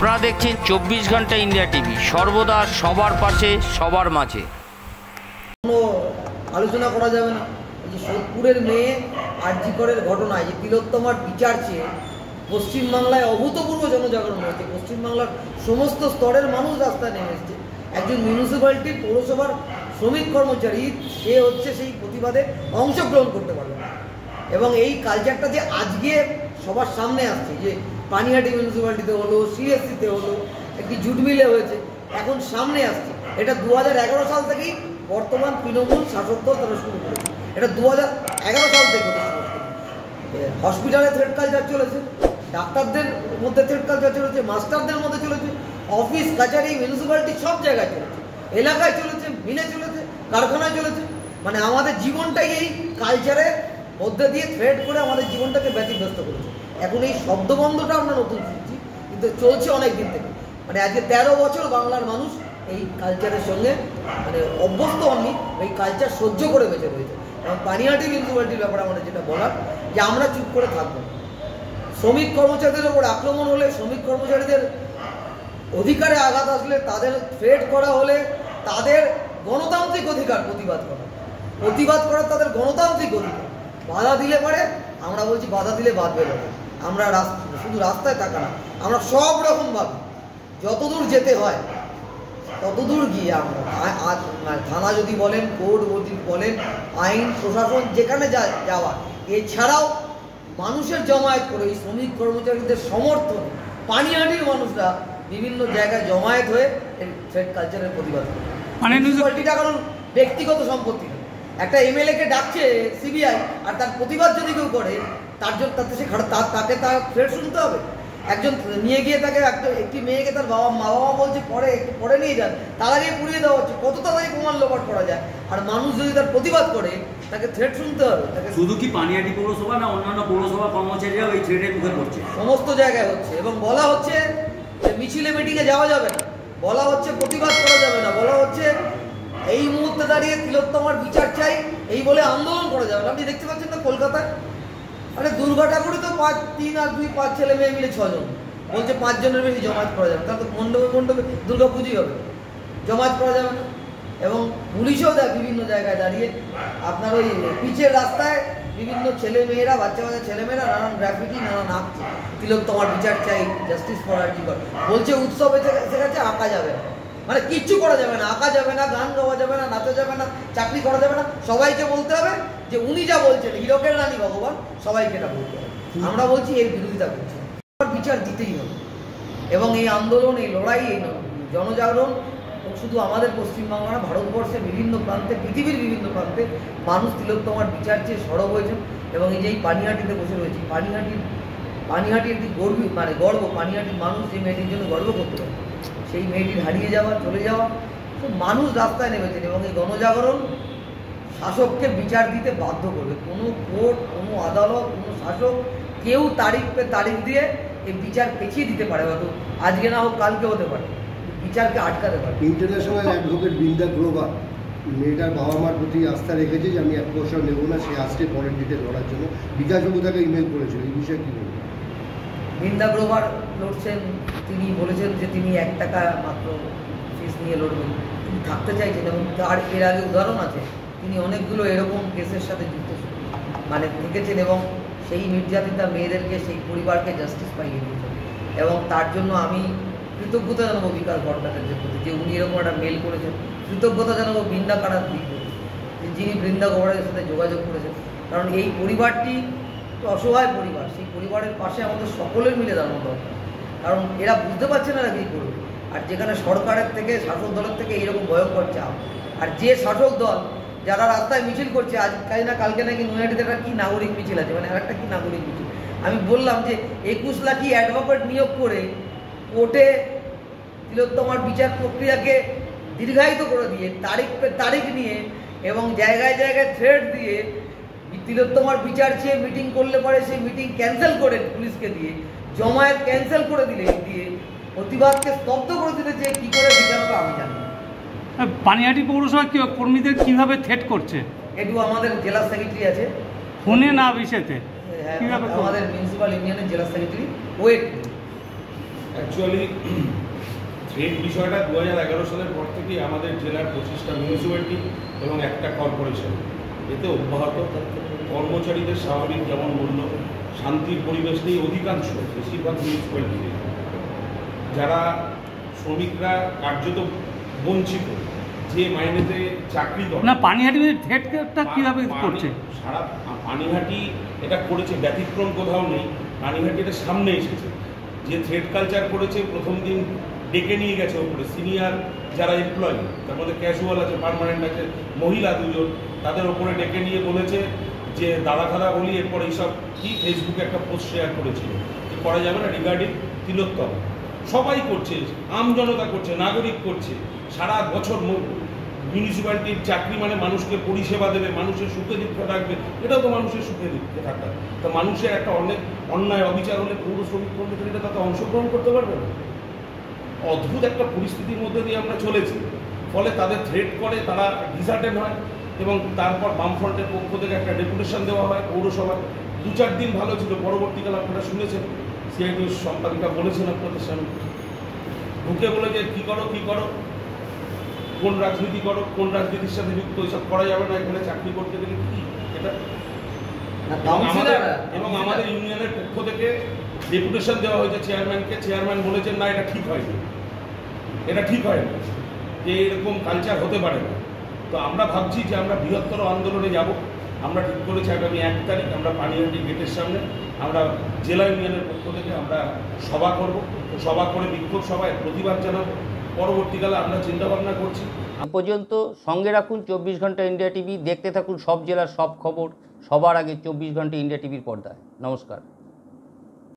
আপনারা দেখছেন 24 ঘন্টা ইন্ডিয়া টিভি, সর্বদা সবার পাশে সবার মাঝে। কোনো আলোচনা করা যাবে না। এই যে সোদপুরের মেয়ে আরজি করের ঘটনায় যে তিলোত্তমার বিচার চেয়ে পশ্চিমবাংলায় অভূতপূর্ব জনজাগরণ হয়েছে। পশ্চিমবাংলার সমস্ত স্তরের মানুষ রাস্তায় নেমে এসেছে। একজন মিউনিসিপ্যালিটির পৌরসভার শ্রমিক কর্মচারী সে হচ্ছে সেই প্রতিবাদে অংশগ্রহণ করতে পারবে না। এবং এই কালচারটা যে আজকে সবার সামনে আসছে, যে পানিহাটি মিউনিসিপ্যালিটিতে হলো, সিএসসিতে হলো, একটি জুট মিলে হয়েছে, এখন সামনে আসছে। এটা 2011 সাল থেকেই বর্তমান তৃণমূল শাসক দল তারা শুরু করেছে। এটা 2011 সাল থেকে হসপিটালে থ্রেড কালচার চলেছে, ডাক্তারদের মধ্যে থ্রেড কালচার চলেছে, মাস্টারদের মধ্যে চলেছে, অফিস কাছারি মিউনিসিপ্যালিটি সব জায়গায় চলেছে, এলাকায় চলেছে, মিলে চলেছে, কারখানায় চলেছে। মানে আমাদের জীবনটাই এই কালচারের মধ্যে দিয়ে থ্রেড করে আমাদের জীবনটাকে ব্যতিগ্রস্ত করেছে। এখন এই শব্দবন্ধটা আমরা নতুন শুনছি, কিন্তু চলছে অনেক দিন থেকে। মানে আজকে 13 বছর বাংলার মানুষ এই কালচারের সঙ্গে মানে অভ্যস্ত হননি, এই কালচার সহ্য করে বেঁচে রয়েছে। এবং পানিহাটি মিউনিসিপ্যালিটির ব্যাপারে আমাদের যেটা বলার, যে আমরা চুপ করে থাকবো। শ্রমিক কর্মচারীদের ওপর আক্রমণ হলে, শ্রমিক কর্মচারীদের অধিকারে আঘাত আসলে, তাদের থ্রেট করা হলে, তাদের গণতান্ত্রিক অধিকার প্রতিবাদ করার তাদের গণতান্ত্রিক অধিকার। বাধা দিলে পারে, আমরা বলছি বাধা দিলে বাদ বেরোবে। আমরা শুধু রাস্তায় থাকা না, আমরা সব রকমভাবে যতদূর যেতে হয় ততদূর গিয়ে আমরা থানা যদি বলেন, কোর্ট যদি বলেন, আইন প্রশাসন যেখানে যাওয়া, এছাড়াও মানুষের জমায়েত করে এই শ্রমিক কর্মচারীদের সমর্থন পানিহাটির মানুষরা বিভিন্ন জায়গায় জমায়েত হয়ে এই থ্রেড কালচারের প্রতিবাদ করে। মিউনিসিপ্যালিটিটা কারণ ব্যক্তিগত সম্পত্তি না। একটা এমএলএ কে ডাকছে সিবিআই, আর তার প্রতিবাদ যদি কেউ করে, তার জন্য তাকে তার থ্রেড শুনতে হবে। একজন নিয়ে গিয়ে তাকে একটি মেয়েকে তার মা বাবা বলছে পরে নিয়ে যান, তার আগে পুড়িয়ে দেওয়া হচ্ছে। কত তাড়াতাড়ি প্রমাণ লোপাট করা যায়? আর মানুষ যদি তার প্রতিবাদ করে, তাকে থ্রেড শুনতে হবে। শুধু কি পানিহাটি পৌরসভা না, অন্যান্য পৌরসভা কর্মচারীরাও এই থ্রেডের মুখে পড়ছে? সমস্ত জায়গায় হচ্ছে। এবং বলা হচ্ছে যে মিছিলে মিটিংয়ে যাওয়া যাবে না, বলা হচ্ছে প্রতিবাদ করা যাবে না, বলা হচ্ছে এই মুহূর্তে দাঁড়িয়ে তিলোত্তমার বিচার চাই এই বলে আন্দোলন করা যাবে না। আপনি দেখতে পাচ্ছেন না কলকাতায়, আরে দুর্গা ঠাকুরই তো 3 আর 2 5 ছেলে মেয়ে মিলে 6 জন বলছে 5 জনের বেশি জমায়েত করা যাবে। তাহলে তো মণ্ডপে দুর্গা পুজোই হবে, জমায়েত করা যাবে না। এবং পুলিশও দেয় বিভিন্ন জায়গায় দাঁড়িয়ে আপনার ওই পিচের রাস্তায় বিভিন্ন ছেলে মেয়েরা, বাচ্চা ছেলেমেয়েরা নানান গ্রাফিটি নানান আঁকছে, তিলোত্তমার বিচার চাই, জাস্টিস ফর আরজি কর বলছে। উৎসব এসে গেছে, আঁকা যাবে না, মানে কিচ্ছু করা যাবে না, আঁকা যাবে না, গান গাওয়া যাবে না, নাচা যাবে না, চাকরি করা যাবে না। সবাইকে বলতে হবে যে উনি যা বলছেন, হীরকের রানী ভগবান, সবাইকে এটা বলতে হবে। আমরা বলছি এর বিরোধিতা করছি, বিচার দিতেই হবে। এবং এই আন্দোলন, এই লড়াই, এই জনজাগরণ শুধু আমাদের পশ্চিমবাংলা না, ভারতবর্ষের বিভিন্ন প্রান্তে, পৃথিবীর বিভিন্ন প্রান্তে মানুষ তিলোত্তমার বিচার চেয়ে সরব হয়েছেন। এবং এই যে এই পানিহাটিতে বসে রয়েছি, পানিহাটি একটি গর্ব। পানিহাটির মানুষ যে মেয়েটির জন্য গর্ব করতে পারে, সেই মেয়েটির হারিয়ে যাওয়া, চলে যাওয়া, তো মানুষ রাস্তায় নেমেছেন। এবং এই গণজাগরণ শাসককে বিচার দিতে বাধ্য করবে। কোনো কোর্ট, কোনো আদালত, কোনো শাসক কেউ তারিখ দিয়ে এই বিচার পেছিয়ে দিতে পারে। হয়তো আজকে না হোক কালকে হতে পারে, বিচারকে আটকাতে পারে। ইন্টারন্যাশনাল অ্যাডভোকেট বৃন্দা গ্রোভার মেয়েটার বাবা মার প্রতি আস্থা রেখেছে যে আমি 1 পয়সা নেব না, সে আসছে পরের ডেটে লড়ার জন্য। বিকাশবাবু তাকে ইমেল করেছিল, এই বিষয়ে কী বলবেন? বৃন্দা গ্রোভার লড়ছেন, তিনি বলেছেন যে তিনি 1 টাকা মাত্র ফিস নিয়ে লড়বেন, তিনি থাকতে চাইছেন। এবং তার এর আগে উদাহরণ আছে, তিনি অনেকগুলো এরকম কেসের সাথে যুক্ত থেকেছেন এবং সেই নির্যাতিতা মেয়েদেরকে, সেই পরিবারকে জাস্টিস পাইয়ে দিয়েছেন। এবং তার জন্য আমি কৃতজ্ঞতা জানাবো বিকাশ ভট্টাচার্যের প্রতি, যে উনি এরকম একটা মেল করেছেন। কৃতজ্ঞতা জানাবো বৃন্দা কারার দিকে, যিনি বৃন্দা গ্রোভারের সাথে যোগাযোগ করেছেন। কারণ এই পরিবারটি অসহায় পরিবার, সেই পরিবারের পাশে আমাদের সকলের মিলে দাঁড়ানো দরকার। কারণ এরা বুঝতে পারছে না কী করবে। আর যেখানে সরকারের থেকে, শাসক দলের থেকে এইরকম ভয়ঙ্কর চাপ, আর যে শাসক দল যারা রাস্তায় মিছিল করছে, আজ কাল না কালকে নাকি নৈহাটিতে একটা কী নাগরিক মিছিল আছে, মানে আরেকটা কী নাগরিক মিছিল। আমি বললাম যে 21 লাখি অ্যাডভোকেট নিয়োগ করে কোর্টে তিলোত্তমার বিচার প্রক্রিয়াকে দীর্ঘায়িত করে দিয়ে, তারিখ নিয়ে এবং জায়গায় জায়গায় থ্রেড দিয়ে তিলোত্তমার বিচার চেয়ে মিটিং করলে পরে সেই মিটিং ক্যান্সেল করে পুলিশকে দিয়ে, জমায়েত ক্যান্সেল করে দিয়ে প্রতিবাদকে স্তব্ধ করে দিতে চেয়ে কী করে বিচার হবে আমি জানি না। পানিহাটি পৌরসভা কর্মীদের কীভাবে থ্রেট করছে? একটু আমাদের জেলা সেক্রেটারি আছে, ফোনে না বিষয়তে আমাদের মিউনিসিপ্যাল ইউনিয়নের জেলা সেক্রেটারি ওয়েট অ্যাকচুয়ালি থ্রেড বিষয়টা 2011 সালের পর থেকেই আমাদের জেলার 25টা মিউনিসিপ্যালিটি এবং একটা কর্পোরেশন এতে অব্যাহত কর্মচারীদের স্বাভাবিক যেমন বলল শান্তির পরিবেশ নেই অধিকাংশ বেশিরভাগ মিউনিসিপ্যালিটি যারা শ্রমিকরা কার্যত বঞ্চিত যে মাইনেতে চাকরি করে না পানিহাটি থ্রেটটা কিভাবে করছে? সারা পানিহাটি এটা করেছে, ব্যতিক্রম কোথাও নেই। পানিহাটি এটা সামনে এসেছে, যে থ্রেড কালচার করেছে প্রথম দিন ডেকে নিয়ে গেছে ওপরে সিনিয়র যারা এমপ্লয়ি, তার মধ্যে ক্যাজুয়াল আছে, পার্মানেন্ট আছে, মহিলা দুজন, তাদের ওপরে ডেকে নিয়ে বলেছে যে দাদা খাদা বলি। এরপর এইসব কি ফেসবুকে একটা পোস্ট শেয়ার করেছিল যে করা যাবে না রিগার্ডিং তিলোত্তম। সবাই করছে, আম জনতা করছে, নাগরিক করছে। সারা বছর মিউনিসিপ্যালিটির চাকরি মানে মানুষকে পরিষেবা দেবে, মানুষের সুখে দুঃখে থাকবে, এটাও তো মানুষের সুখে দুঃখে থাকা। তো মানুষের একটা অনেক অন্যায় অবিচার হলে পৌর শ্রমিক কর্মচারীরা তাতে অংশগ্রহণ করতে পারবে না। অদ্ভুত একটা পরিস্থিতির মধ্যে দিয়ে আমরা চলেছি, ফলে তাদের থ্রেট করে, তারা ডিসার্টেড হয় এবং তারপর বামফ্রন্টের পক্ষ থেকে একটা ডেপুটেশন দেওয়া হয় পৌরসভায়। 2-4 দিন ভালো ছিল, পরবর্তীকালে আপনারা শুনেছেন সিআইটি সম্পাদিকা বলেছেন আপনাদের সামনে, ঢুকে বলে যে কী করো কী করো, কোন রাজনীতি করো, কোন রাজনীতির সাথে যুক্ত, এসব করা যাবে না, এখানে চাকরি করতে গেলে কি এটা। এবং আমাদের ইউনিয়নের পক্ষ থেকে ডেপুটেশন দেওয়া হয়েছে চেয়ারম্যানকে, চেয়ারম্যান বলেছেন না এটা ঠিক হয়নি, এটা ঠিক হয়নি, যে এরকম কালচার হতে পারে না। তো আমরা ভাবছি যে আমরা বৃহত্তর আন্দোলনে যাব। আমরা ঠিক করেছি আগামী 1 তারিখ আমরা পানিহাটি গেটের সামনে আমরা জেলা ইউনিয়নের পক্ষ থেকে আমরা সভা করব, সভা করে বিক্ষোভ সভায় প্রতিবাদ জানাবো। পরবর্তীকালে আমরা চিন্তাভাবনা করছি। এ পর্যন্ত সঙ্গে রাখুন 24 ঘন্টা ইন্ডিয়া টিভি, দেখতে থাকুন সব জেলার সব খবর সবার আগে 24 ঘন্টা ইন্ডিয়া টিভির পর্দায়। নমস্কার।